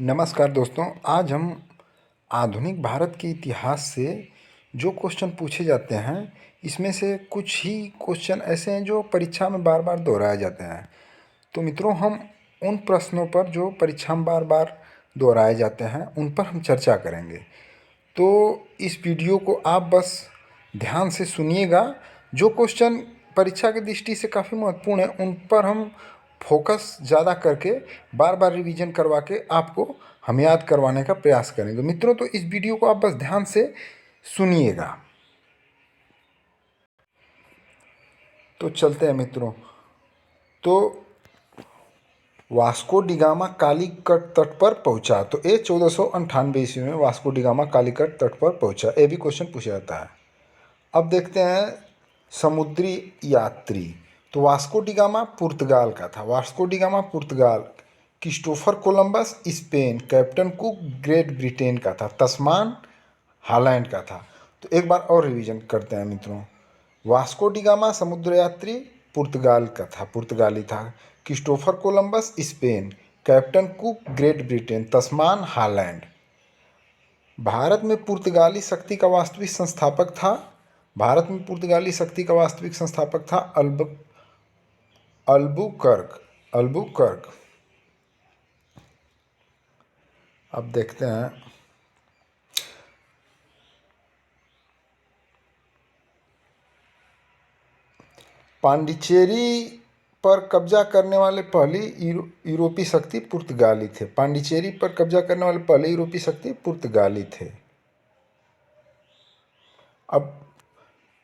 नमस्कार दोस्तों। आज हम आधुनिक भारत के इतिहास से जो क्वेश्चन पूछे जाते हैं, इसमें से कुछ ही क्वेश्चन ऐसे हैं जो परीक्षा में बार बार दोहराए जाते हैं। तो मित्रों, हम उन प्रश्नों पर जो परीक्षा में बार बार दोहराए जाते हैं उन पर हम चर्चा करेंगे। तो इस वीडियो को आप बस ध्यान से सुनिएगा। जो क्वेश्चन परीक्षा की दृष्टि से काफ़ी महत्वपूर्ण है उन पर हम फोकस ज़्यादा करके बार बार रिवीजन करवा के आपको हम याद करवाने का प्रयास करेंगे। मित्रों, तो इस वीडियो को आप बस ध्यान से सुनिएगा। तो चलते हैं मित्रों। तो वास्को डिगामा कालीकट तट पर पहुंचा। तो ये 1498 ईस्वी में वास्को डिगामा कालीकट तट पर पहुंचा। ये भी क्वेश्चन पूछा जाता है। अब देखते हैं समुद्री यात्री। तो वास्को डिगामा पुर्तगाल का था। वास्को डिगामा पुर्तगाल। Christopher Columbus Spain. Captain Cook Great Britain का था। तस्मान हॉलैंड का था। तो एक बार और रिवीजन करते हैं मित्रों। वास्को डिगामा समुद्र यात्री पुर्तगाल का था, पुर्तगाली था। Christopher Columbus Spain. Captain Cook Great Britain. Tasman Holland. Bharat में पुर्तगाली शक्ति का वास्तविक संस्थापक था। भारत में पुर्तगाली शक्ति का वास्तविक संस्थापक था अल्बुकर्क। अल्बुकर्क। अब देखते हैं पांडिचेरी पर कब्जा करने वाले पहली यूरोपीय शक्ति पुर्तगाली थे। पांडिचेरी पर कब्जा करने वाले पहले यूरोपीय शक्ति पुर्तगाली थे। अब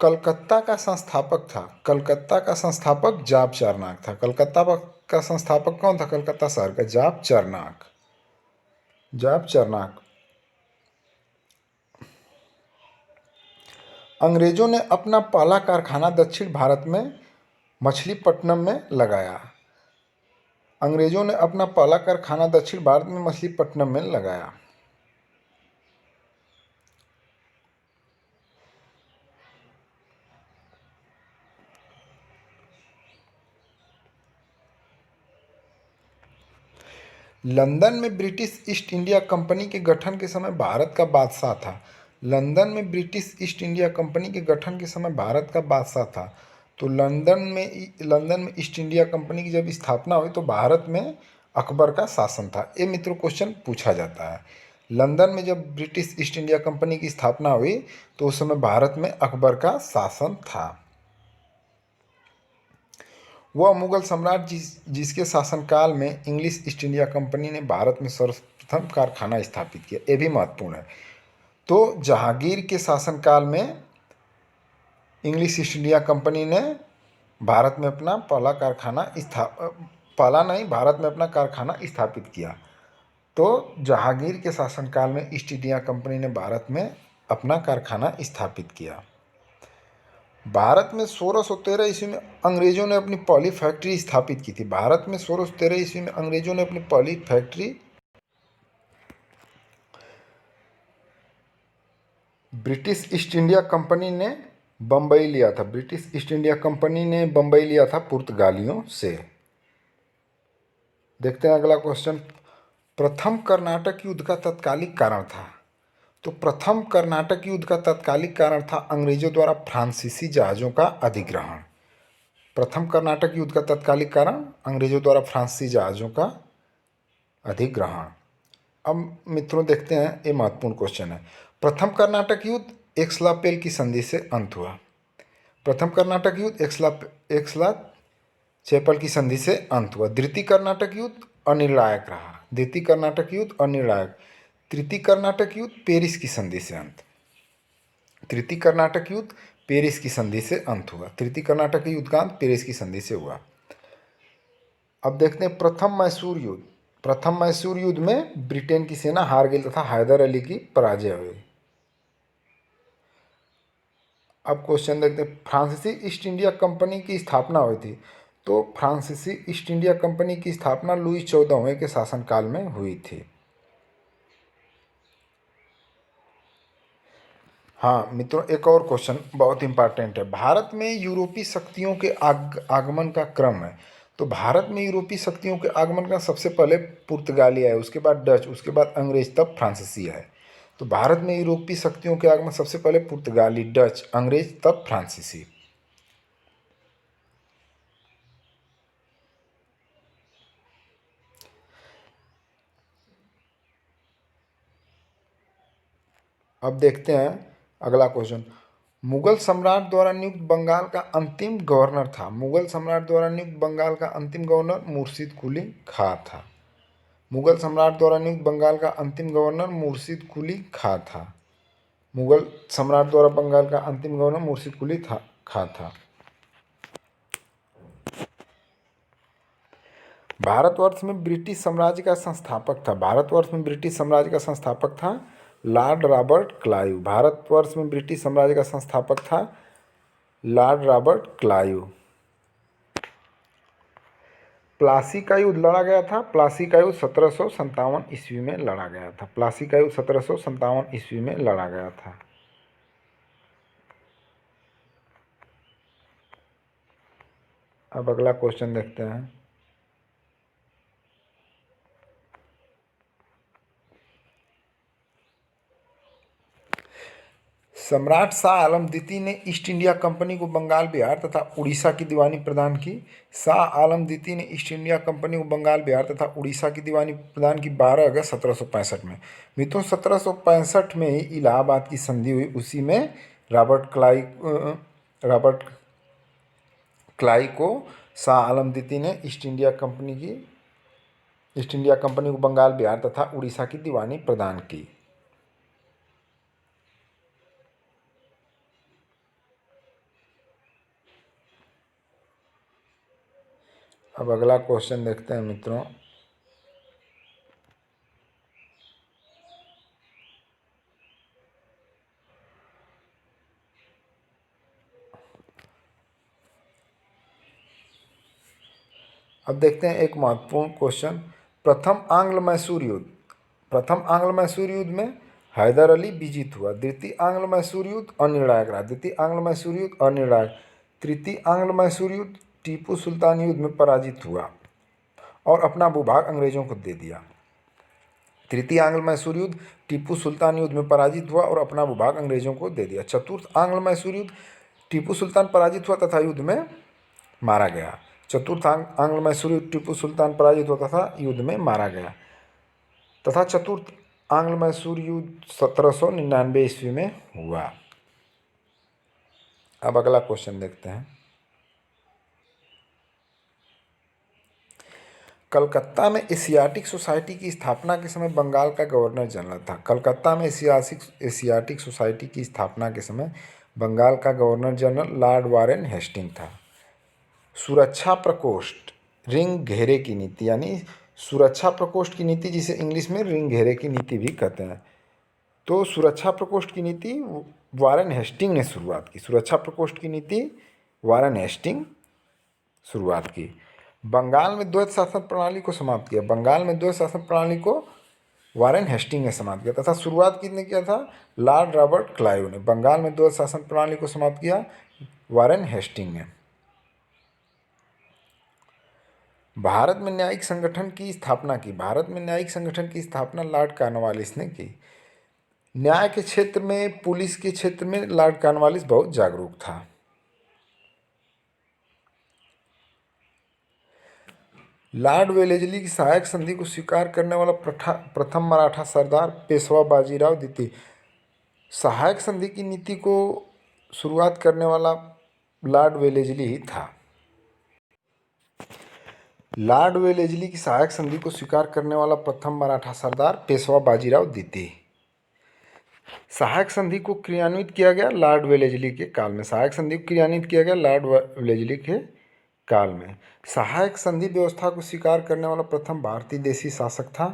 कलकत्ता का संस्थापक था। कलकत्ता का संस्थापक जाप चारनाक था। कलकत्ता का संस्थापक कौन था? कलकत्ता शहर का जाप चारनाक। जाप चारनाक। अंग्रेजों ने अपना पहला कारखाना दक्षिण भारत में मछलीपट्टनम में लगाया। अंग्रेजों ने अपना पहला कारखाना दक्षिण भारत में मछलीपट्टनम में लगाया। लंदन में ब्रिटिश ईस्ट इंडिया कंपनी के गठन के समय भारत का बादशाह था। लंदन में ब्रिटिश ईस्ट इंडिया कंपनी के गठन के समय भारत का बादशाह था। तो लंदन में ईस्ट इंडिया कंपनी की जब स्थापना हुई तो भारत में अकबर का शासन था। ये मित्रों क्वेश्चन पूछा जाता है। लंदन में जब ब्रिटिश ईस्ट इंडिया कंपनी की स्थापना हुई तो उस समय भारत में अकबर का शासन था। वह मुगल सम्राट जिसके शासनकाल में इंग्लिश ईस्ट इंडिया कंपनी ने भारत में सर्वप्रथम कारखाना स्थापित किया। ये भी महत्वपूर्ण है। तो जहांगीर के शासनकाल में इंग्लिश ईस्ट इंडिया कंपनी ने भारत में अपना कारखाना स्थापित किया। तो जहांगीर के शासनकाल में ईस्ट इंडिया कंपनी ने भारत में अपना कारखाना स्थापित किया। भारत में 1613 ईस्वी में अंग्रेजों ने अपनी पहली फैक्ट्री स्थापित की थी। भारत में 1613 ईस्वी में अंग्रेजों ने अपनी पहली factory British east India company ने बम्बई लिया था। ब्रिटिश ईस्ट इंडिया कंपनी ने बम्बई लिया था पुर्तगालियों से। देखते हैं अगला क्वेश्चन। प्रथम कर्नाटक युद्ध का तत्कालिक कारण था। तो प्रथम कर्नाटक युद्ध का तत्कालिक कारण था अंग्रेजों द्वारा फ्रांसीसी जहाज़ों का अधिग्रहण। प्रथम कर्नाटक युद्ध का तत्कालिक कारण अंग्रेजों द्वारा फ्रांसीसी जहाज़ों का अधिग्रहण। अब मित्रों देखते हैं, ये महत्वपूर्ण क्वेश्चन है। प्रथम कर्नाटक युद्ध एक्सलापेल की संधि से अंत हुआ। प्रथम कर्नाटक युद्ध एक्सला चैपल की संधि से अंत हुआ। द्वितीय कर्नाटक युद्ध अनिर्णायक रहा। द्वितीय कर्नाटक युद्ध अनिर्णायक। तृतीय कर्नाटक युद्ध पेरिस की संधि से अंत। तृतीय कर्नाटक युद्ध पेरिस की संधि से अंत हुआ। तृतीय कर्नाटक युद्ध का अंत पेरिस की संधि से हुआ। अब देखते हैं प्रथम मैसूर युद्ध। प्रथम मैसूर युद्ध में ब्रिटेन की सेना हार गई तथा हैदर अली की पराजय हुई। अब क्वेश्चन देखते हैं, फ्रांसीसी ईस्ट इंडिया कंपनी की स्थापना हुई थी। तो फ्रांसीसी ईस्ट इंडिया कंपनी की स्थापना लुई 14वें के शासनकाल में हुई थी। हाँ मित्रों, एक और क्वेश्चन बहुत इंपॉर्टेंट है। भारत में यूरोपीय शक्तियों के आगमन का क्रम है। तो भारत में यूरोपीय शक्तियों के आगमन का सबसे पहले पुर्तगाली आए, उसके बाद डच, उसके बाद अंग्रेज, तब फ्रांसीसी आए। तो भारत में यूरोपीय शक्तियों के आगमन सबसे पहले पुर्तगाली, डच, अंग्रेज, तब फ्रांसीसी। अब देखते हैं अगला क्वेश्चन। मुगल सम्राट द्वारा नियुक्त बंगाल का अंतिम गवर्नर था। मुगल सम्राट द्वारा नियुक्त बंगाल का अंतिम गवर्नर मुर्शिद कुली खां था। मुगल सम्राट द्वारा नियुक्त बंगाल का अंतिम गवर्नर मुर्शिद कुली खां था। मुगल सम्राट द्वारा बंगाल का अंतिम गवर्नर मुर्शिद कुली खां था। भारतवर्ष में ब्रिटिश साम्राज्य का संस्थापक था। भारतवर्ष में ब्रिटिश साम्राज्य का संस्थापक था लॉर्ड रॉबर्ट क्लाइव। भारतवर्ष में ब्रिटिश साम्राज्य का संस्थापक था लॉर्ड रॉबर्ट क्लाइव। प्लासी का युद्ध लड़ा गया था। प्लासी का युद्ध 1757 ईस्वी में लड़ा गया था। प्लासी का युद्ध 1757 ईस्वी में लड़ा गया था। अब अगला क्वेश्चन देखते हैं। सम्राट शाह आलम द्वितीय ने ईस्ट इंडिया कंपनी को बंगाल, बिहार तथा उड़ीसा की दीवानी प्रदान की। शाह आलम द्वितीय ने ईस्ट इंडिया कंपनी को बंगाल, बिहार तथा उड़ीसा की दीवानी प्रदान की 12 अगस्त 1765 में। मिथुन 1765 में ही इलाहाबाद की संधि हुई। उसी में रॉबर्ट क्लाई को शाह आलम द्वितीय ने ईस्ट इंडिया कंपनी को बंगाल, बिहार तथा उड़ीसा की दीवानी प्रदान की। अब अगला क्वेश्चन देखते हैं मित्रों। अब देखते हैं एक महत्वपूर्ण क्वेश्चन। प्रथम आंग्ल मैसूर युद्ध में हैदर अली विजित हुआ। द्वितीय आंग्ल मैसूर युद्ध अनिर्णायक रहा। द्वितीय आंग्ल मैसूर युद्ध अनिर्णायक। तृतीय आंग्ल मैसूर युद्ध टीपू सुल्तान युद्ध में पराजित हुआ और अपना भूभाग अंग्रेजों को दे दिया। तृतीय आंग्ल मैसूर युद्ध टीपू सुल्तान युद्ध में पराजित हुआ और अपना भूभाग अंग्रेजों को दे दिया। चतुर्थ आंग्ल मैसूर युद्ध टीपू सुल्तान पराजित हुआ तथा युद्ध में मारा गया। चतुर्थ आंग्ल मैसूर युद्ध टीपू सुल्तान पराजित हुआ तथा युद्ध में मारा गया तथा चतुर्थ आंग्ल मैसूर युद्ध 1799 ईस्वी में हुआ। अब अगला क्वेश्चन देखते हैं। कलकत्ता में एशियाटिक सोसाइटी की स्थापना के समय बंगाल का गवर्नर जनरल था। कलकत्ता में एशियाटिक सोसाइटी की स्थापना के समय बंगाल का governor general lord Warren Hastings था। सुरक्षा प्रकोष्ठ रिंग घेरे की नीति, यानी सुरक्षा प्रकोष्ठ की नीति, जिसे इंग्लिश में रिंग घेरे की नीति भी कहते हैं। तो सुरक्षा प्रकोष्ठ की नीति वारेन हेस्टिंग ने शुरुआत की। सुरक्षा प्रकोष्ठ की नीति वारेन हेस्टिंग शुरुआत की। बंगाल में द्वैत शासन प्रणाली को समाप्त किया। बंगाल में द्वैत शासन प्रणाली को वारेन हेस्टिंग ने समाप्त किया तथा शुरुआत किसने किया था? लॉर्ड रॉबर्ट क्लाइव ने। बंगाल में द्वैत शासन प्रणाली को समाप्त किया वारेन हेस्टिंग ने। भारत में न्यायिक संगठन की स्थापना की। भारत में न्यायिक संगठन की स्थापना लॉर्ड कॉर्नवालिस ने की। न्याय के क्षेत्र में, पुलिस के क्षेत्र में लॉर्ड कॉर्नवालिस बहुत जागरूक था। लॉर्ड वेलेस्ली की सहायक संधि को स्वीकार करने वाला प्रथम मराठा सरदार पेशवा बाजीराव द्वितीय। सहायक संधि की नीति को शुरुआत करने वाला लॉर्ड वेलेस्ली ही था। लॉर्ड वेलेस्ली की सहायक संधि को स्वीकार करने वाला प्रथम मराठा सरदार पेशवा बाजीराव द्वितीय। सहायक संधि को क्रियान्वित किया गया लॉर्ड वेलेस्ली के काल में। सहायक संधि को क्रियान्वित किया गया लॉर्ड वेलेस्ली के काल में। सहायक संधि व्यवस्था को स्वीकार करने वाला प्रथम भारतीय देशी शासक था।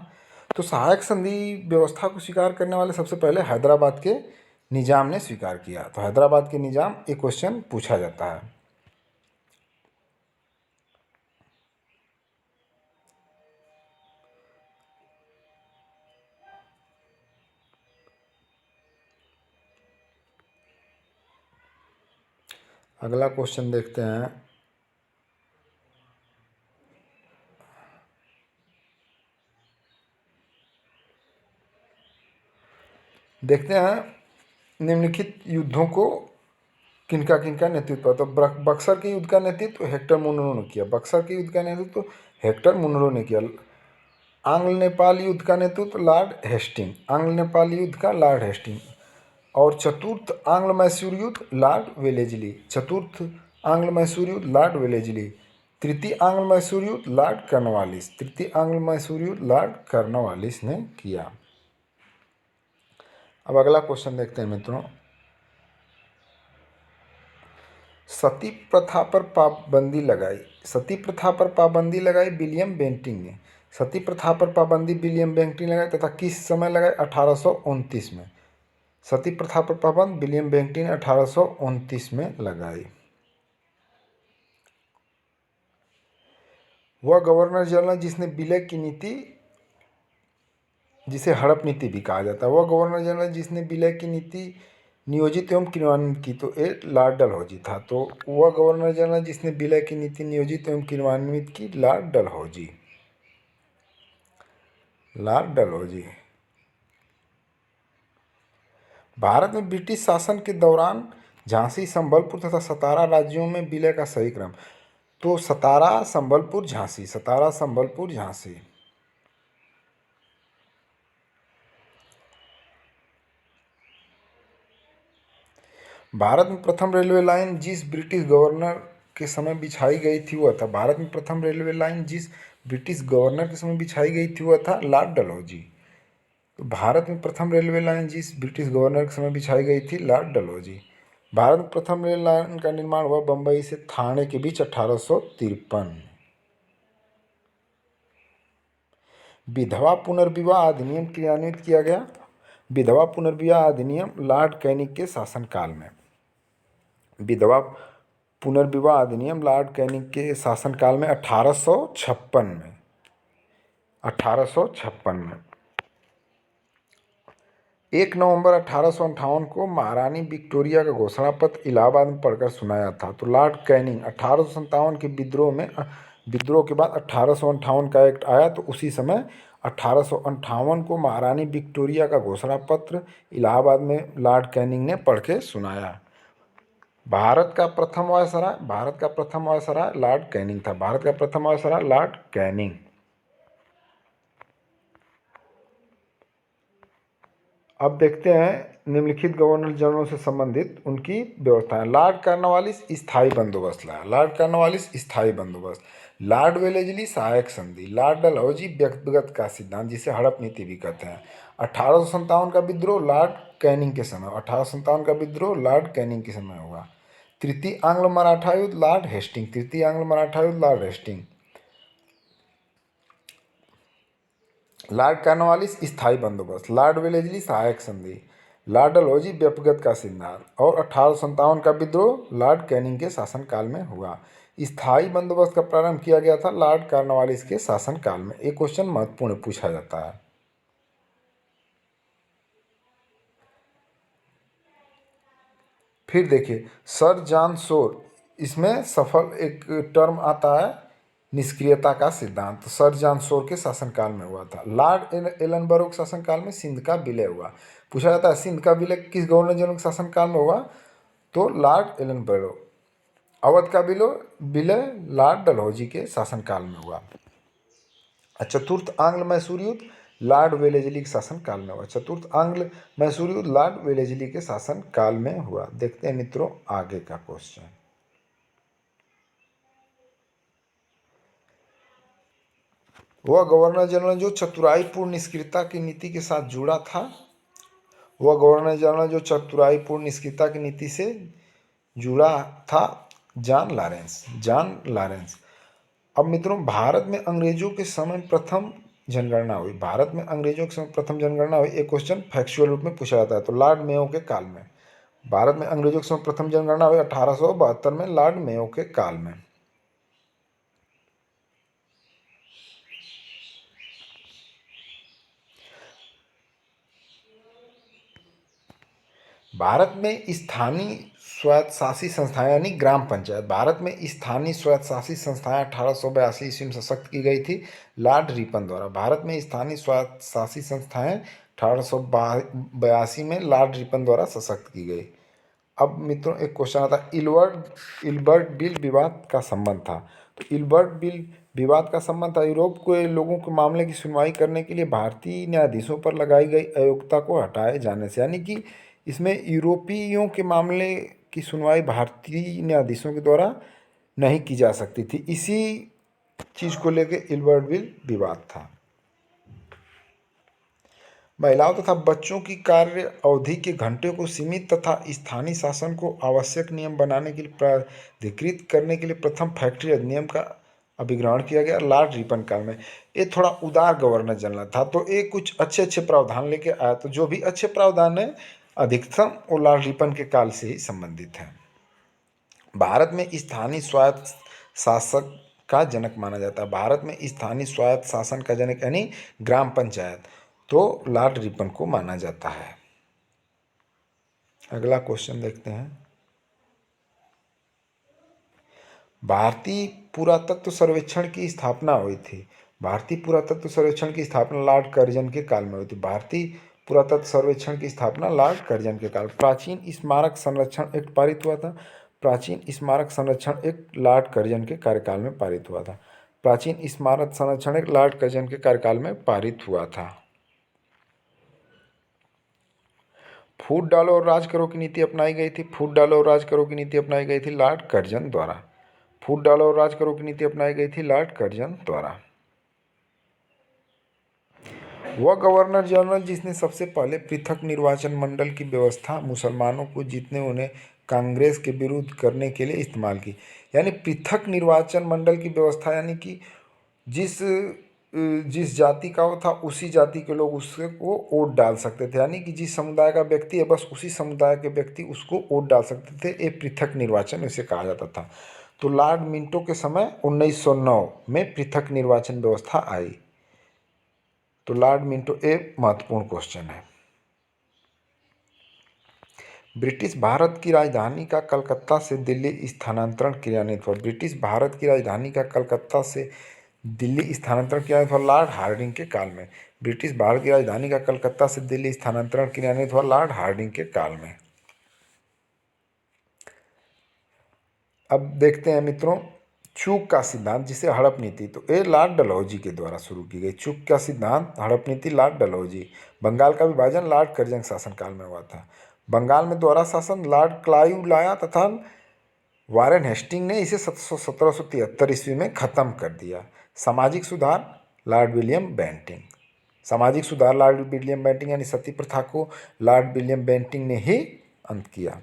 तो सहायक संधि व्यवस्था को स्वीकार करने वाले सबसे पहले हैदराबाद के निजाम ने स्वीकार किया। तो हैदराबाद के निजाम, एक क्वेश्चन पूछा जाता है। अगला क्वेश्चन देखते हैं। देखते हैं निम्नलिखित युद्धों को किनका किनका नेतृत्व। तो बक्सर के युद्ध का नेतृत्व हेक्टर मुनरो ने किया। बक्सर के युद्ध का नेतृत्व हेक्टर मुनरो ने किया। आंग्ल नेपाल युद्ध का नेतृत्व लॉर्ड हेस्टिंग। आंग्ल नेपाल युद्ध का लॉर्ड हेस्टिंग। और चतुर्थ आंग्ल मैसूर युद्ध लॉर्ड वेलेजली। चतुर्थ आंग्ल मैसूर युद्ध लॉर्ड वेलेजली। तृतीय आंग्ल मैसूर युद्ध लॉर्ड कर्नवालिस। तृतीय आंग्ल मैसूर युद्ध लॉर्ड कर्नवालिस ने किया। अब अगला क्वेश्चन देखते हैं मित्रों। सती प्रथा पर पाबंदी लगाई। सती प्रथा पर पाबंदी लगाई विलियम बेंटिंक ने। सती प्रथा पर पाबंदी विलियम बेंटिंक लगाई तथा किस समय लगाई? 1829 में। सती प्रथा पर पाबंद विलियम बेंटिंक ने 1829 में लगाई। वह गवर्नर जनरल जिसने विलय की नीति, जिसे हड़प नीति भी कहा जाता है, वह गवर्नर जनरल जिसने विलय की नीति नियोजित एवं क्रियान्वित की, तो ये लॉर्ड डलहौजी था। तो वह गवर्नर जनरल जिसने विलय की नीति नियोजित एवं क्रियान्वित की, लॉर्ड डलहौजी। लॉर्ड डलहौजी। भारत में ब्रिटिश शासन के दौरान झांसी, संबलपुर तथा सतारा राज्यों में विलय का सही क्रम। तो सतारा, संबलपुर, झांसी। सतारा, संबलपुर, झांसी। भारत में प्रथम रेलवे लाइन जिस ब्रिटिश गवर्नर के समय बिछाई गई थी वह था। भारत में प्रथम रेलवे लाइन जिस ब्रिटिश गवर्नर के समय बिछाई गई थी वह था लॉर्ड डलहौजी। तो भारत में प्रथम रेलवे लाइन जिस ब्रिटिश गवर्नर के समय बिछाई गई थी, लॉर्ड डलहौजी। भारत में प्रथम रेल लाइन का निर्माण हुआ बम्बई से ठाणे के बीच 1853। विधवा पुनर्विवाह अधिनियम क्रियान्वित किया गया। विधवा पुनर्विवाह अधिनियम लॉर्ड कैनिंग के शासनकाल में। विधवा पुनर्विवाह अधिनियम लॉर्ड कैनिंग के शासनकाल में 1856 में। 1856 में। 1 नवंबर 1858 को महारानी विक्टोरिया का घोषणा पत्र इलाहाबाद में पढ़कर सुनाया था। तो लॉर्ड कैनिंग 1857 के विद्रोह के बाद 1858 का एक्ट आया, तो उसी समय 1858 को महारानी विक्टोरिया का घोषणा पत्र इलाहाबाद में लॉर्ड कैनिंग ने पढ़ के सुनाया। भारत का प्रथम वायसराय लॉर्ड कैनिंग था। भारत का प्रथम वायसराय लॉर्ड कैनिंग। अब देखते हैं निम्नलिखित गवर्नर जनरल से संबंधित उनकी व्यवस्थाएं। लॉर्ड कर्नवालिस स्थायी बंदोबस्त लाया। लॉर्ड कर्नवालिस स्थायी बंदोबस्त। लॉर्ड वेलेजली सहायक संधि। लॉर्ड डलहौजी व्यक्तिगत का सिद्धांत, जिसे हड़प नीति भी कहते हैं। 1857 का विद्रोह लॉर्ड कैनिंग के समय। 1857 का विद्रोह लॉर्ड कैनिंग के समय हुआ। तृतीय आंग्ल मराठा युद्ध लॉर्ड हेस्टिंग। तृतीय आंग्ल मराठा युद्ध लॉर्ड हेस्टिंग। लॉर्ड कर्नवालिस स्थायी बंदोबस्त। लॉर्ड वेलेजली सहायक संधि। लॉर्ड डलहौजी व्यक्तिगत का सिद्धांत। और 1857 का विद्रोह लॉर्ड कैनिंग के शासनकाल में हुआ। स्थायी बंदोबस्त का प्रारंभ किया गया था लॉर्ड कर्नवालिस के शासनकाल में। एक क्वेश्चन महत्वपूर्ण पूछा जाता है। फिर देखिए सर जॉन शोर, इसमें सफल एक टर्म आता है निष्क्रियता का सिद्धांत। तो सर जॉन शोर के शासनकाल में हुआ था। लॉर्ड एलनबरो के शासनकाल में सिंध का विलय हुआ। पूछा जाता है सिंध का विलय किस गवर्नर जनरल के शासनकाल में हुआ, तो लॉर्ड एलनबरो। अवध का विलय लॉर्ड डलहौजी के शासनकाल में हुआ। चतुर्थ आंग्ल मैसूर युद्ध लॉर्ड वेलेजली के शासनकाल में हुआ। चतुर्थ आंग्ल मैसूर युद्ध लॉर्ड वेलेजली के शासनकाल में हुआ। देखते हैं मित्रों आगे का क्वेश्चन। वह गवर्नर जनरल जो चतुराईपूर्ण निष्क्रियता की नीति के साथ जुड़ा था। वह गवर्नर जनरल जो चतुराईपूर्ण निष्क्रियता की नीति से जुड़ा था, जॉन लॉरेंस। John Lawrence. अब मित्रों भारत में अंग्रेजों के समय प्रथम जनगणना हुई। भारत में अंग्रेजों के समय प्रथम जनगणना हुई। एक क्वेश्चन फैक्चुअल रूप में पूछा जाता है। तो लॉर्ड मेयो के काल में। भारत में अंग्रेजों के समय प्रथम जनगणना हुई 1872 में लॉर्ड मेयो के काल में। भारत में स्थानीय स्वायत्तशासी संस्थाएं यानी ग्राम पंचायत। भारत में स्थानीय स्वायत्तशासी संस्थाएं 1882 ईस्वी में सशक्त की गई थी लॉर्ड रिपन द्वारा। भारत में स्थानीय स्वायत्तशासी संस्थाएं 1882 में लॉर्ड रिपन द्वारा सशक्त की गई। अब मित्रों एक क्वेश्चन आता है, इल्बर्ट बिल विवाद का संबंध था। तो इल्बर्ट बिल विवाद का संबंध था यूरोप के लोगों के मामले की सुनवाई करने के लिए भारतीय न्यायाधीशों पर लगाई गई अयोग्यता को हटाए जाने से, यानी कि इसमें यूरोपीयों के मामले की सुनवाई भारतीय न्यायाधीशों के द्वारा नहीं की जा सकती थी। इसी चीज़ को लेकर इल्बर्ट बिल विवाद था। महिलाओं तथा बच्चों की कार्य अवधि के घंटे को सीमित तथा स्थानीय शासन को आवश्यक नियम बनाने के लिए प्राधिकृत करने के लिए प्रथम फैक्ट्री अधिनियम का अभिग्रहण किया गया लॉर्ड रिपन काल में। ये थोड़ा उदार गवर्नर जनरल था, तो ये कुछ अच्छे अच्छे प्रावधान लेके आया। तो जो भी अच्छे प्रावधान है अधिकतम वो लॉर्ड रिपन के काल से ही संबंधित है। भारत में स्थानीय स्वायत्त शासक का जनक माना जाता है। भारत में स्थानीय स्वायत्त शासन का जनक यानी ग्राम पंचायत तो लॉर्ड रिपन को माना जाता है। अगला क्वेश्चन देखते हैं। भारतीय पुरातत्व सर्वेक्षण की स्थापना हुई थी। भारतीय पुरातत्व सर्वेक्षण की स्थापना लॉर्ड कर्जन के काल में हुई थी। भारतीय पुरातत्व सर्वेक्षण की स्थापना लॉर्ड कर्जन के काल। प्राचीन स्मारक संरक्षण एक्ट पारित हुआ था। प्राचीन स्मारक संरक्षण एक्ट लॉर्ड कर्जन के कार्यकाल में पारित हुआ था। प्राचीन स्मारक संरक्षण एक्ट लॉर्ड कर्जन के कार्यकाल में पारित हुआ था। फूट डालो और राज करो की नीति अपनाई गई थी। फूट डालो और राज करो की नीति अपनाई गई थी लॉर्ड कर्जन द्वारा। फूट डालो और राज करो की नीति अपनाई गई थी लॉर्ड कर्जन द्वारा। वह गवर्नर जनरल जिसने सबसे पहले पृथक निर्वाचन मंडल की व्यवस्था मुसलमानों को जीतने उन्हें कांग्रेस के विरुद्ध करने के लिए इस्तेमाल की। यानी पृथक निर्वाचन मंडल की व्यवस्था, यानी कि जिस जाति का वो था उसी जाति के लोग उससे वो वोट डाल सकते थे। यानी कि जिस समुदाय का व्यक्ति है बस उसी समुदाय के व्यक्ति उसको वोट डाल सकते थे। ये पृथक निर्वाचन इसे कहा जाता था। तो लॉर्ड मिंटो के समय 1909 में पृथक निर्वाचन व्यवस्था आई। तो लॉर्ड मिंटो एक महत्वपूर्ण क्वेश्चन है। ब्रिटिश भारत की राजधानी का कलकत्ता से दिल्ली स्थानांतरण क्रियान्वित हुआ। ब्रिटिश भारत की राजधानी का कलकत्ता से दिल्ली स्थानांतरण क्रियान्वित हुआ लॉर्ड हार्डिंग के काल में। ब्रिटिश भारत की राजधानी का कलकत्ता से दिल्ली स्थानांतरण क्रियान्वित हुआ लॉर्ड हार्डिंग के काल में। अब देखते हैं मित्रों चूक का सिद्धांत, जिसे हड़प नीति। तो ये लॉर्ड डलहौजी के द्वारा शुरू की गई। चूक का सिद्धांत, हड़प नीति, लॉर्ड डलहौजी। बंगाल का विभाजन लॉर्ड कर्जन शासनकाल में हुआ था। बंगाल में द्वारा शासन लॉर्ड क्लाइव लाया तथा वारेन हेस्टिंग ने इसे 1773 ईस्वी में खत्म कर दिया। सामाजिक सुधार लॉर्ड विलियम बेंटिंग। सामाजिक सुधार लॉर्ड विलियम बेंटिंग यानी सती प्रथा को लॉर्ड विलियम बेंटिंग ने ही अंत किया।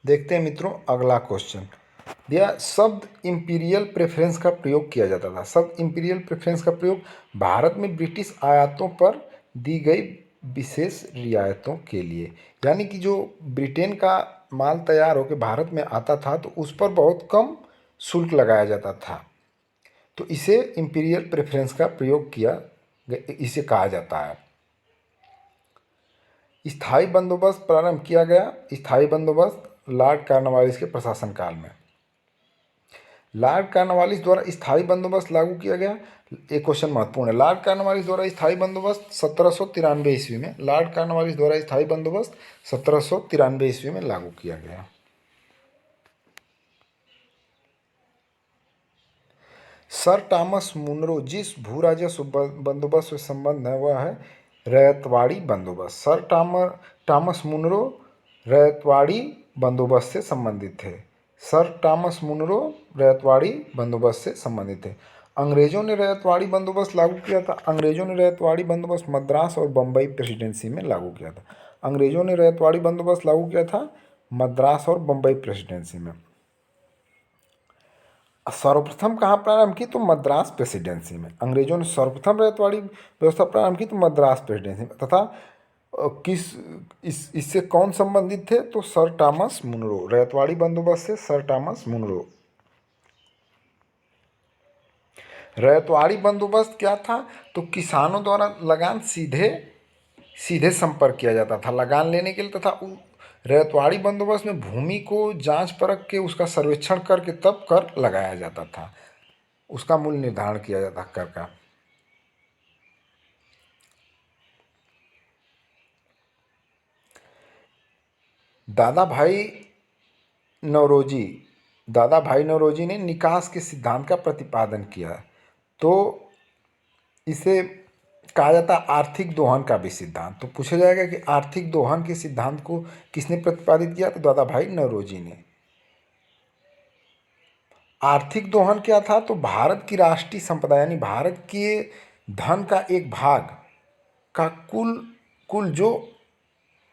देखते हैं मित्रों अगला क्वेश्चन दिया। शब्द इंपीरियल प्रेफरेंस का प्रयोग किया जाता था। शब्द इंपीरियल प्रेफरेंस का प्रयोग भारत में ब्रिटिश आयातों पर दी गई विशेष रियायतों के लिए, यानी कि जो ब्रिटेन का माल तैयार होकर भारत में आता था तो उस पर बहुत कम शुल्क लगाया जाता था। तो इसे इंपीरियल प्रेफरेंस का प्रयोग किया इसे कहा जाता है। स्थायी बंदोबस्त प्रारंभ किया गया। स्थायी बंदोबस्त लॉर्ड कॉर्नवालिस के प्रशासन काल में। लॉर्ड कॉर्नवालिस द्वारा स्थायी बंदोबस्त लागू किया गया। एक क्वेश्चन महत्वपूर्ण है। लॉर्ड कॉर्नवालिस द्वारा स्थायी बंदोबस्त 1793 ईस्वी में। लॉर्ड कॉर्नवालिस द्वारा स्थायी बंदोबस्त 1793 ईस्वी में लागू किया गया। सर टॉमस मुनरो जिस भू राजस्व बंदोबस्त से संबंध है वह है रैयतवाड़ी बंदोबस्त। सर टॉमस मुनरो रैयतवाड़ी बंदोबस्त से संबंधित थे। सर टॉमस मुनरो रैयतवाड़ी बंदोबस्त से संबंधित थे। अंग्रेजों ने रैयतवाड़ी बंदोबस्त लागू किया था। अंग्रेजों ने रैयतवाड़ी बंदोबस्त मद्रास और बम्बई प्रेसिडेंसी में लागू किया था। अंग्रेजों ने रैयतवाड़ी बंदोबस्त लागू किया था मद्रास और बम्बई प्रेसिडेंसी में। सर्वप्रथम कहाँ प्रारंभ की तो मद्रास प्रेसिडेंसी में। अंग्रेजों ने सर्वप्रथम रैयतवाड़ी व्यवस्था प्रारंभ की तो मद्रास प्रेसिडेंसी में। तथा इससे कौन संबंधित थे तो सर टॉमस मुनरो। रैयतवाड़ी बंदोबस्त से सर टॉमस मुनरो। रैयतवाड़ी बंदोबस्त क्या था तो किसानों द्वारा लगान सीधे सीधे संपर्क किया जाता था लगान लेने के लिए तथा रैयतवाड़ी बंदोबस्त में भूमि को जांच परख के उसका सर्वेक्षण करके तब कर लगाया जाता था, उसका मूल्य निर्धारण किया जाता कर का। दादा भाई नौरोजी दादा भाई नौरोजी ने निकास के सिद्धांत का प्रतिपादन किया। तो इसे कहा जाता है आर्थिक दोहन का भी सिद्धांत। तो पूछा जाएगा कि आर्थिक दोहन के सिद्धांत को किसने प्रतिपादित किया, तो दादा भाई नौरोजी ने। आर्थिक दोहन क्या था, तो भारत की राष्ट्रीय संपदा यानी भारत के धन का एक भाग का कुल कुल जो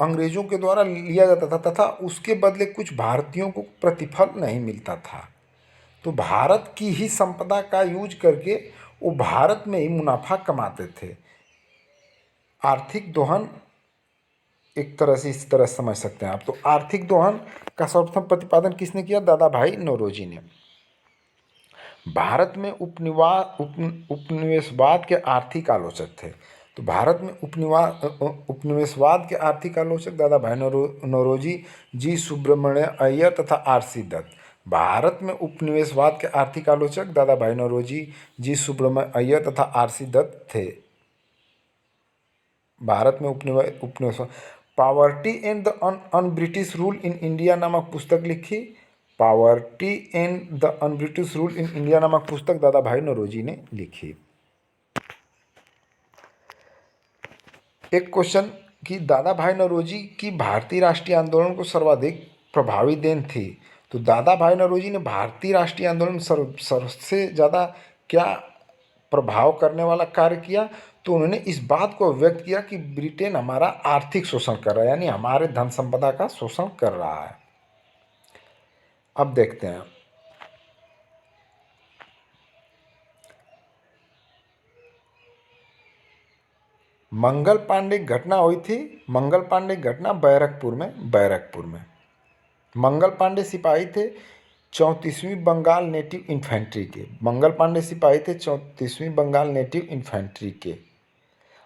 अंग्रेजों के द्वारा लिया जाता था तथा उसके बदले कुछ भारतीयों को प्रतिफल नहीं मिलता था, तो भारत की ही संपदा का यूज करके वो भारत में ही मुनाफा कमाते थे। आर्थिक दोहन एक तरह से इस तरह समझ सकते हैं आप। तो आर्थिक दोहन का सर्वप्रथम प्रतिपादन किसने किया, दादा भाई नौरोजी ने। भारत में उपनिवेशवाद के आर्थिक आलोचक थे। तो भारत में उपनिवेशवाद के आर्थिक आलोचक दादा भाई नौरोजी, जी सुब्रमण्य अय्यर तथा आर.सी. दत्त। भारत में उपनिवेशवाद के आर्थिक आलोचक दादा भाई नौरोजी, जी सुब्रमण्य अय्यर तथा आर.सी. दत्त थे। भारत में उपनिवेश poverty and the un British rule in India नामक पुस्तक लिखी। Poverty and the un British rule in India नामक पुस्तक दादा भाई नौरोजी ने लिखी। एक क्वेश्चन कि दादा भाई नौरोजी की भारतीय राष्ट्रीय आंदोलन को सर्वाधिक प्रभावी देन थी। तो दादा भाई नौरोजी ने भारतीय राष्ट्रीय आंदोलन सबसे ज़्यादा क्या प्रभाव करने वाला कार्य किया, तो उन्होंने इस बात को व्यक्त किया कि ब्रिटेन हमारा आर्थिक शोषण कर रहा है, यानी हमारे धन संपदा का शोषण कर रहा है। अब देखते हैं मंगल पांडे घटना हुई थी। मंगल पांडे घटना बैरकपुर में मंगल पांडे सिपाही थे 34वीं बंगाल नेटिव इन्फेंट्री के। मंगल पांडे सिपाही थे 34वीं बंगाल नेटिव इन्फेंट्री के।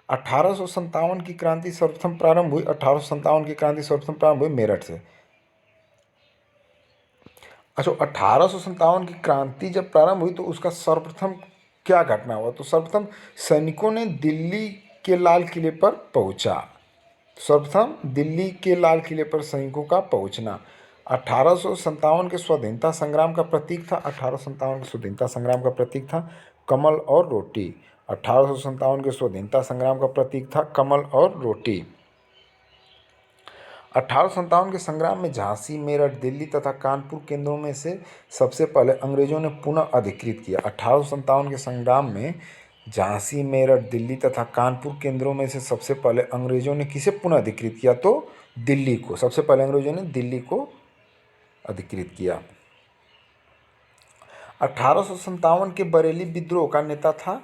1857 की क्रांति सर्वप्रथम प्रारंभ हुई। 1857 की क्रांति सर्वप्रथम प्रारंभ हुई मेरठ से। अच्छा, 1857 की क्रांति जब प्रारंभ हुई तो उसका सर्वप्रथम क्या घटना हुआ, तो सर्वप्रथम सैनिकों ने दिल्ली के लाल किले पर पहुंचा। सर्वप्रथम दिल्ली के लाल किले पर सैनिकों का पहुंचना 1857 के स्वाधीनता संग्राम का प्रतीक था। 1857 के स्वाधीनता संग्राम का प्रतीक था कमल और रोटी। 1857 के स्वाधीनता संग्राम का प्रतीक था कमल और रोटी। 1857 के संग्राम में झांसी, मेरठ, दिल्ली तथा कानपुर केंद्रों में से सबसे पहले अंग्रेजों ने पुनः अधिकृत किया। 1857 के संग्राम में झांसी, मेरठ, दिल्ली तथा कानपुर केंद्रों में से सबसे पहले अंग्रेजों ने किसे पुनः अधिकृत किया, तो दिल्ली को। सबसे पहले अंग्रेजों ने दिल्ली को अधिकृत किया। 1857 के बरेली विद्रोह का नेता था,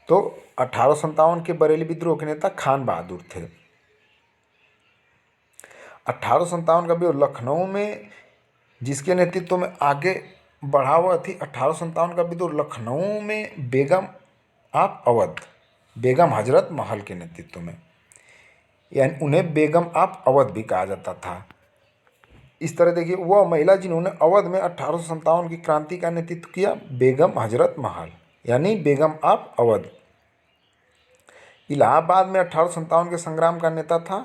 तो 1857 के बरेली विद्रोह के नेता खान बहादुर थे। 1857 का विद्रोह लखनऊ में जिसके नेतृत्व में आगे बढ़ा हुआ थी। 1857 का विद्रोह लखनऊ में बेगम हजरत महल के नेतृत्व में, यानी उन्हें बेगम ऑफ अवध भी कहा जाता था। इस तरह देखिए, वह महिला जिन्होंने अवध में 1857 की क्रांति का नेतृत्व किया, बेगम हजरत महल यानी बेगम ऑफ अवध। इलाहाबाद में 1857 के संग्राम का नेता था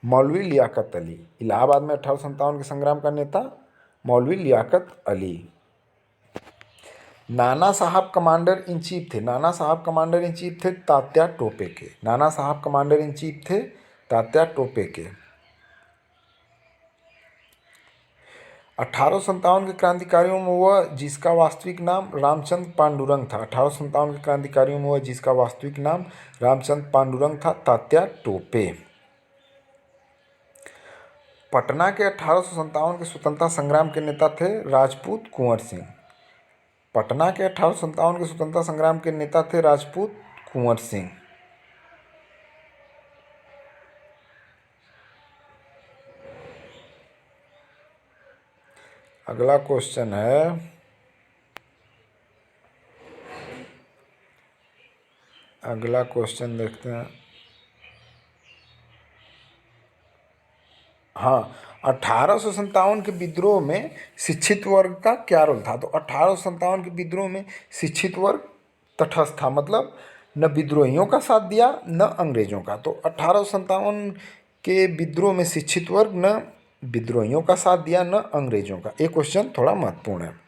मौलवी लियाकत अली। इलाहाबाद में 1857 के संग्राम का नेता मौलवी लियाकत अली। नाना साहब कमांडर इन चीफ थे। नाना साहब कमांडर इन चीफ थे तात्या टोपे के। नाना साहब कमांडर इन चीफ थे तात्या टोपे के। 1857 के क्रांतिकारियों में वह जिसका वास्तविक नाम रामचंद्र पांडुरंग था। 1857 के क्रांतिकारियों में वह जिसका वास्तविक नाम रामचंद्र पांडुरंग था, तात्या टोपे। पटना के 1857 के स्वतंत्रता संग्राम के नेता थे राजपूत कुंवर सिंह। पटना के 1857 के स्वतंत्रता संग्राम के नेता थे राजपूत कुंवर सिंह। अगला क्वेश्चन है, अगला क्वेश्चन देखते हैं। हाँ, 1857 के विद्रोह में शिक्षित वर्ग का क्या रोल था? तो 1857 के विद्रोह में शिक्षित वर्ग तटस्थ था, मतलब न विद्रोहियों का साथ दिया न अंग्रेजों का। तो 1857 के विद्रोह में शिक्षित वर्ग न विद्रोहियों का साथ दिया न अंग्रेजों का। ये क्वेश्चन थोड़ा महत्वपूर्ण है।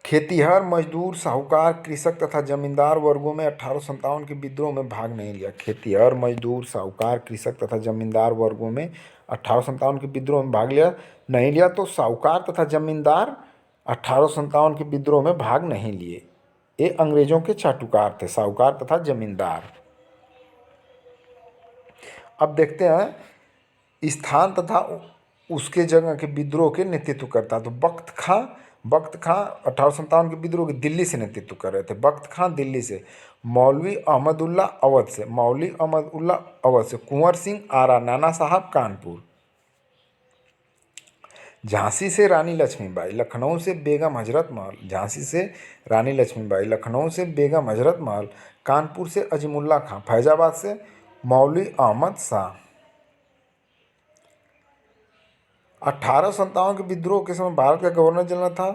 खेतिहर, मजदूर, साहूकार, कृषक तथा जमींदार वर्गों में 1857 के विद्रोह में भाग नहीं लिया। खेतिहर, मजदूर, साहूकार, कृषक तथा जमींदार वर्गों में 1857 के विद्रोह में भाग लिया नहीं लिया। तो साहूकार तथा जमींदार 1857 के विद्रोह में भाग नहीं लिए। ये अंग्रेजों के चाटुकार थे, साहूकार तथा जमींदार। अब देखते हैं स्थान तथा उसके जगह के विद्रोह के नेतृत्व करता। तो बख्त खां 1857 के विद्रोह के दिल्ली से नेतृत्व कर रहे थे। बख्त खां दिल्ली से, मौलवी अहमदुल्ला अवध से, कुंवर सिंह आरा, नाना साहब कानपुर, झांसी से रानी लक्ष्मीबाई, लखनऊ से बेगम हजरत महल, झांसी से रानी लक्ष्मीबाई, लखनऊ से बेगम हजरत महल, कानपुर से अजीमुल्ला खां, फैजाबाद से मौलवी अहमद शाह। 1857 के विद्रोह के समय भारत का गवर्नर जनरल था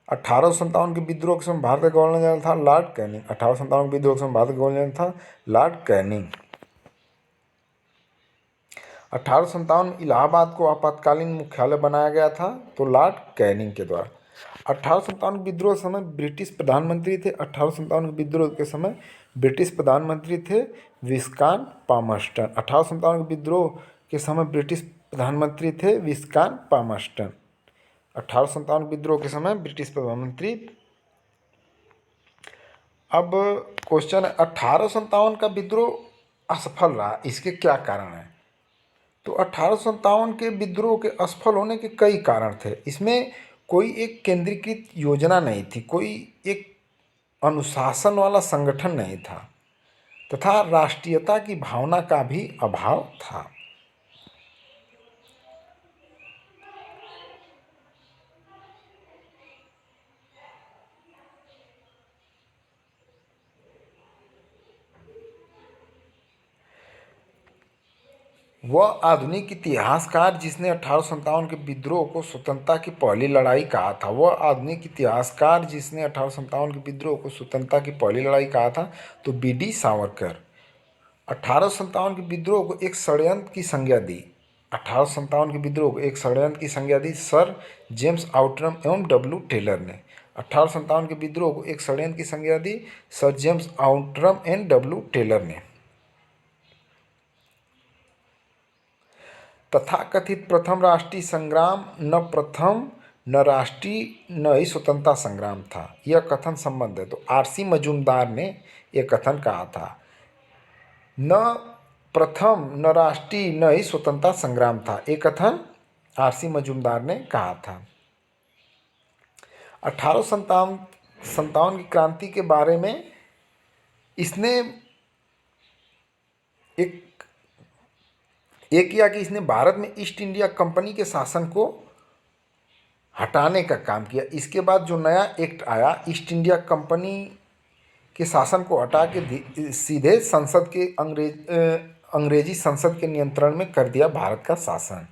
1857 के विद्रोह के समय भारत का गवर्नर जनरल था लॉर्ड कैनिंग। 1857 के विद्रोह के समय भारत का गवर्नर जनरल था लॉर्ड कैनिंग। 1857 में इलाहाबाद को आपातकालीन मुख्यालय बनाया गया था, तो लॉर्ड कैनिंग के द्वारा। 1857 के विद्रोह के समय ब्रिटिश प्रधानमंत्री थे 1857 के विद्रोह के समय ब्रिटिश प्रधानमंत्री थे विस्कान पामर्स्टन। 1857 के विद्रोह के समय ब्रिटिश प्रधानमंत्री थे विस्कान पामर्स्टन। 1857 विद्रोह के समय ब्रिटिश प्रधानमंत्री। अब क्वेश्चन है 1857 का विद्रोह असफल रहा, इसके क्या कारण है? तो 1857 के विद्रोह के असफल होने के कई कारण थे। इसमें कोई एक केंद्रीकृत योजना नहीं थी, कोई एक अनुशासन वाला संगठन नहीं था, तथा राष्ट्रीयता की भावना का भी अभाव था। वह आधुनिक इतिहासकार जिसने 1857 के विद्रोह को स्वतंत्रता की पहली लड़ाई कहा था। वह आधुनिक इतिहासकार जिसने 1857 के विद्रोह को स्वतंत्रता की पहली लड़ाई कहा था, तो बी.डी. सावरकर। 1857 के विद्रोह को एक षड्यंत्र की संज्ञा दी। 1857 के विद्रोह को एक षड्यंत्र की संज्ञा दी सर जेम्स आउटरम एवं डब्ल्यू टेलर ने। 1857 के विद्रोह को एक षड्यंत्र की संज्ञा दी sir James Outram and W Taylor ने। तथाकथित प्रथम राष्ट्रीय संग्राम न राष्ट्रीय न ही स्वतंत्रता संग्राम था, यह कथन संबंध है। तो आर.सी. मजूमदार ने यह कथन कहा था। न प्रथम न राष्ट्रीय न ही स्वतंत्रता संग्राम था, ये कथन आर.सी. मजूमदार ने कहा था। 1857 की क्रांति के बारे में इसने एक किया कि इसने भारत में ईस्ट इंडिया कंपनी के शासन को हटाने का काम किया। इसके बाद जो नया एक्ट आया, ईस्ट इंडिया कंपनी के शासन को हटा के सीधे संसद के अंग्रेजी संसद के नियंत्रण में कर दिया भारत का शासन।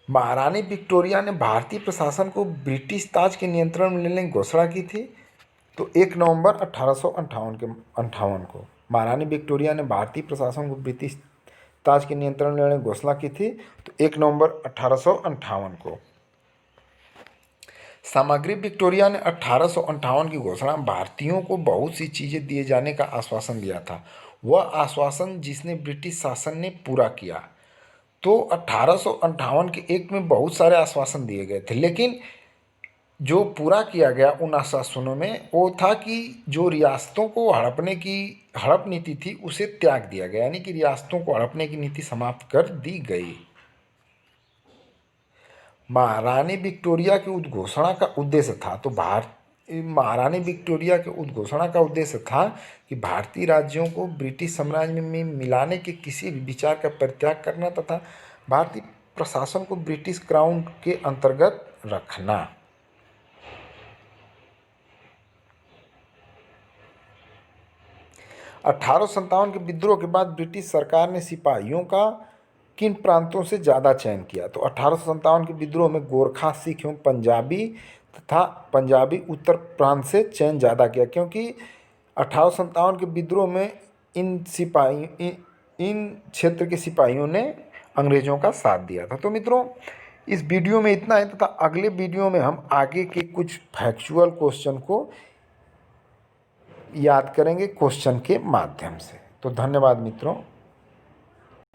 महारानी विक्टोरिया ने भारतीय प्रशासन को ब्रिटिश ताज के नियंत्रण में लेने की घोषणा की थी। तो 1 नवंबर 1858 को महारानी विक्टोरिया ने भारतीय प्रशासन को ब्रिटिश ताज के नियंत्रण में लेने की घोषणा की थी। तो 1 नवंबर 1858 को सामग्री विक्टोरिया ने 1858 की घोषणा भारतीयों को बहुत सी चीज़ें दिए जाने का आश्वासन दिया था। वह आश्वासन जिसने ब्रिटिश शासन ने पूरा किया। तो 1858 के एक्ट में बहुत सारे आश्वासन दिए गए थे, लेकिन जो पूरा किया गया उन आश्वासनों में वो था कि जो रियासतों को हड़प नीति थी उसे त्याग दिया गया, यानी कि रियासतों को हड़पने की नीति समाप्त कर दी गई। महारानी विक्टोरिया की उद्घोषणा का उद्देश्य था, तो महारानी विक्टोरिया के उद्घोषणा का उद्देश्य था कि भारतीय राज्यों को ब्रिटिश साम्राज्य में मिलाने के किसी भी विचार का परित्याग करना तथा भारतीय प्रशासन को ब्रिटिश क्राउन के अंतर्गत रखना। 1857 के विद्रोह के बाद ब्रिटिश सरकार ने सिपाहियों का किन प्रांतों से ज़्यादा चयन किया? तो 1857 के विद्रोह में गोरखा, सिख एवं पंजाबी उत्तर प्रांत से चयन ज़्यादा किया, क्योंकि 1857 के विद्रोह में इन क्षेत्र के सिपाहियों ने अंग्रेज़ों का साथ दिया था। तो मित्रों, इस वीडियो में इतना है तथा अगले वीडियो में हम आगे के कुछ फैक्चुअल क्वेश्चन को याद करेंगे क्वेश्चन के माध्यम से। तो धन्यवाद मित्रों।